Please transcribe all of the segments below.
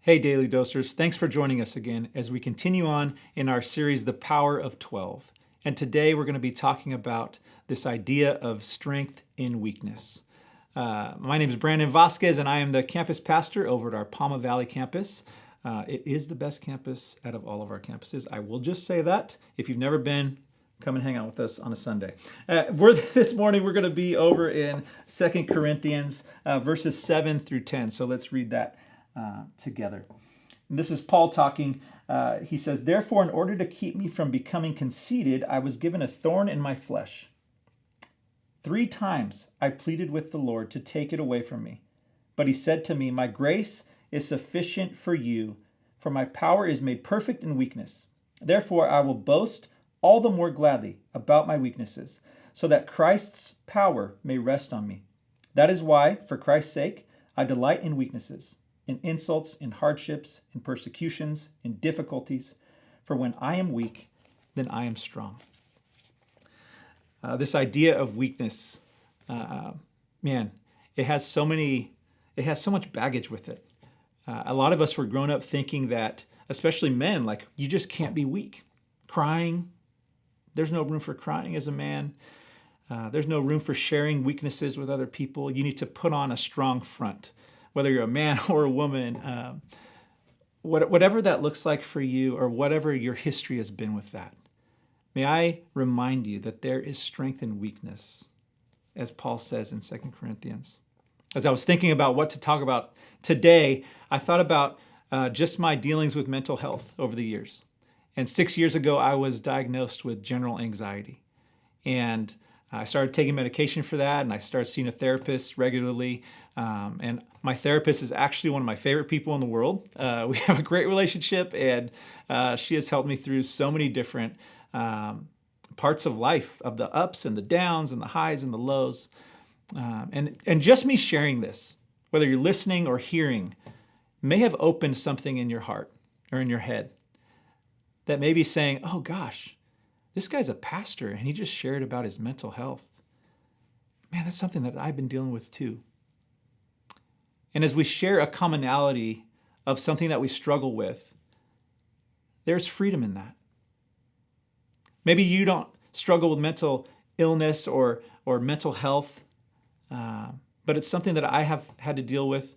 Hey, Daily Dosers. Thanks for joining us again as we continue on in our series, The Power of 12. And today we're going to be talking about this idea of strength in weakness. My name is Brandon Vasquez, and I am the campus pastor over at our Palma Valley campus. It is the best campus out of all of our campuses. I will just say that. If you've never been, come and hang out with us on a Sunday. This morning we're going to be over in 2 Corinthians verses 7 through 10. So let's read that together. And this is Paul talking. He says, "Therefore, in order to keep me from becoming conceited, I was given a thorn in my flesh. 3 times I pleaded with the Lord to take it away from me. But he said to me, 'My grace is sufficient for you, for my power is made perfect in weakness. Therefore, I will boast all the more gladly about my weaknesses, so that Christ's power may rest on me. That is why, for Christ's sake, I delight in weaknesses, in insults, in hardships, in persecutions, in difficulties. For when I am weak, then I am strong.'" This idea of weakness, it has so much baggage with it. A lot of us were grown up thinking that, especially men, like, you just can't be weak. Crying, there's no room for crying as a man. There's no room for sharing weaknesses with other people. You need to put on a strong front, whether you're a man or a woman, whatever that looks like for you, or whatever your history has been with that. May I remind you that there is strength in weakness, as Paul says in 2 Corinthians. As I was thinking about what to talk about today, I thought about just my dealings with mental health over the years. And 6 years ago, I was diagnosed with general anxiety. And I started taking medication for that, and I started seeing a therapist regularly. And my therapist is actually one of my favorite people in the world. We have a great relationship, and she has helped me through so many different parts of life, of the ups and the downs and the highs and the lows. And just me sharing this, whether you're listening or hearing, may have opened something in your heart or in your head that may be saying, "Oh gosh, this guy's a pastor and he just shared about his mental health. Man, that's something that I've been dealing with too." And as we share a commonality of something that we struggle with, there's freedom in that. Maybe you don't struggle with mental illness or mental health, but it's something that I have had to deal with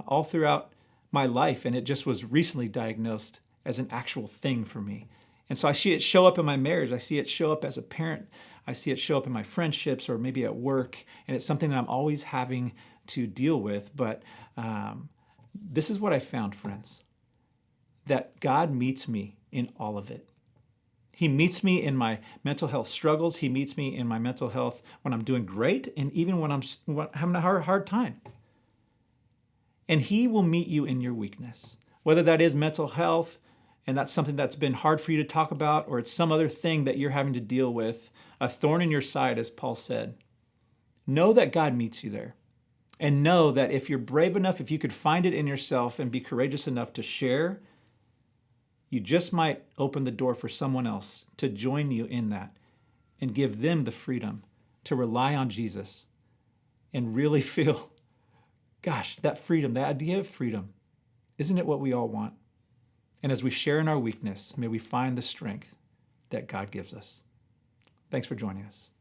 all throughout my life, and it just was recently diagnosed as an actual thing for me. And so I see it show up in my marriage. I see it show up as a parent. I see it show up in my friendships or maybe at work. And it's something that I'm always having to deal with. But this is what I found, friends, that God meets me in all of it. He meets me in my mental health struggles. He meets me in my mental health when I'm doing great and even when I'm having a hard time. And he will meet you in your weakness, whether that is mental health, and that's something that's been hard for you to talk about, or it's some other thing that you're having to deal with, a thorn in your side, as Paul said. Know that God meets you there. And know that if you're brave enough, if you could find it in yourself and be courageous enough to share, you just might open the door for someone else to join you in that and give them the freedom to rely on Jesus and really feel, gosh, that freedom, that idea of freedom, isn't it what we all want? And as we share in our weakness, may we find the strength that God gives us. Thanks for joining us.